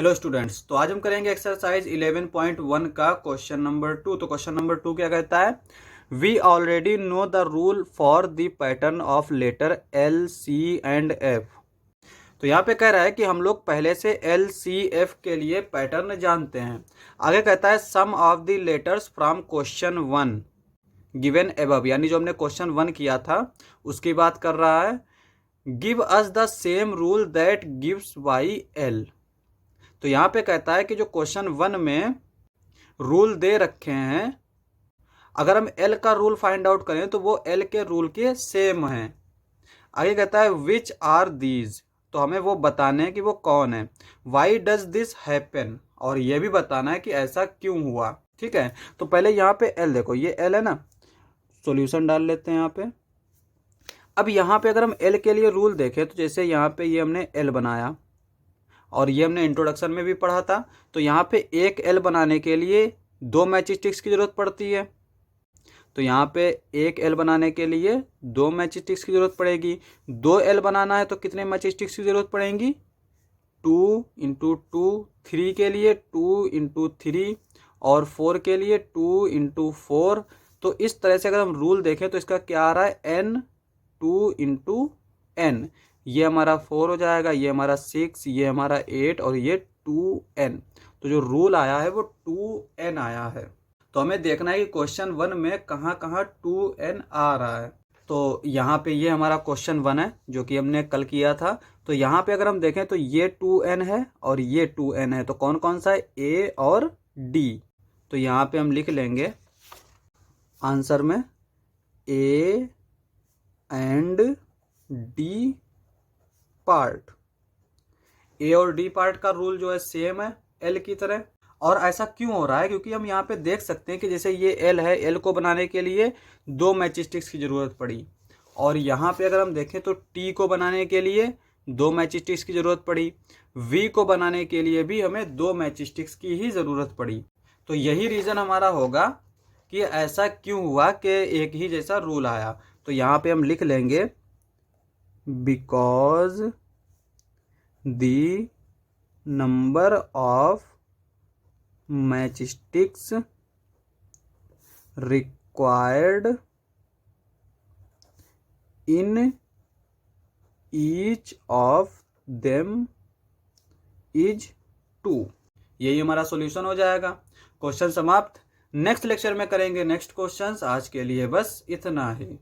Hello students, तो आज हम करेंगे एक्सरसाइज 11.1 का क्वेश्चन नंबर 2। तो क्वेश्चन नंबर 2 क्या कहता है? We already know the rule for the pattern of letter L, C and F. तो यहाँ पे कह रहा है कि हम लोग पहले से एल, सी, एफ के लिए पैटर्न जानते हैं। आगे कहता है sum of the letters from question 1 given above, यानी जो हमने क्वेश्चन 1 किया था उसकी बात कर रहा है। Give us the same rule that gives by L. तो यहाँ पे कहता है कि जो क्वेश्चन 1 में रूल दे रखे हैं, अगर हम एल का रूल फाइंड आउट करें तो वो एल के रूल के सेम हैं। आगे कहता है विच आर दीज, तो हमें वो बताने हैं कि वो कौन है। वाई डज दिस हैपन, और ये भी बताना है कि ऐसा क्यों हुआ। ठीक है, तो पहले यहाँ पे एल देखो, ये एल है ना, सॉल्यूशन डाल लेते हैं यहाँ पे। अब यहाँ पे अगर हम एल के लिए रूल देखें तो जैसे यहाँ पे ये हमने एल बनाया और ये हमने इंट्रोडक्शन में भी पढ़ा था। तो यहाँ पे एक एल बनाने के लिए दो मैच स्टिक्स की जरूरत पड़ती है। तो यहाँ पे एक एल बनाने के लिए दो मैच स्टिक्स की जरूरत पड़ेगी। दो एल बनाना है तो कितने मैच स्टिक्स की जरूरत पड़ेगी? 2 इंटू 2, 3 के लिए 2 इंटू 3 और 4 के लिए 2 इंटू 4। तो इस तरह से अगर हम रूल देखें तो इसका क्या आ रहा है? n 2 into N. ये हमारा 4 हो जाएगा, ये हमारा 6, ये हमारा 8 और ये 2n। तो जो रूल आया है वो 2n आया है। तो हमें देखना है कि क्वेश्चन 1 में कहाँ कहाँ 2n आ रहा है। तो यहाँ पे ये हमारा क्वेश्चन 1 है जो कि हमने कल किया था। तो यहाँ पे अगर हम देखें तो ये 2n है और ये 2n है। तो कौन कौन सा है? a और d। तो यहाँ पे हम लिख लेंगे आंसर में a एंड d पार्ट। ए और डी पार्ट का रूल जो है सेम है एल की तरह। और ऐसा क्यों हो रहा है? क्योंकि हम यहाँ पे देख सकते हैं कि जैसे ये एल है, एल को बनाने के लिए दो मैच स्टिक्स की जरूरत पड़ी। और यहाँ पे अगर हम देखें तो टी को बनाने के लिए दो मैच स्टिक्स की जरूरत पड़ी। वी को बनाने के लिए भी हमें दो मैच स्टिक्स की ही जरूरत पड़ी। तो यही रीजन हमारा होगा कि ऐसा क्यों हुआ कि एक ही जैसा रूल आया। तो यहाँ पे हम लिख लेंगे because the number of matchsticks required in each of them is 2। यही हमारा सॉल्यूशन हो जाएगा। क्वेश्चन समाप्त। नेक्स्ट लेक्चर में करेंगे नेक्स्ट क्वेश्चंस। आज के लिए बस इतना ही।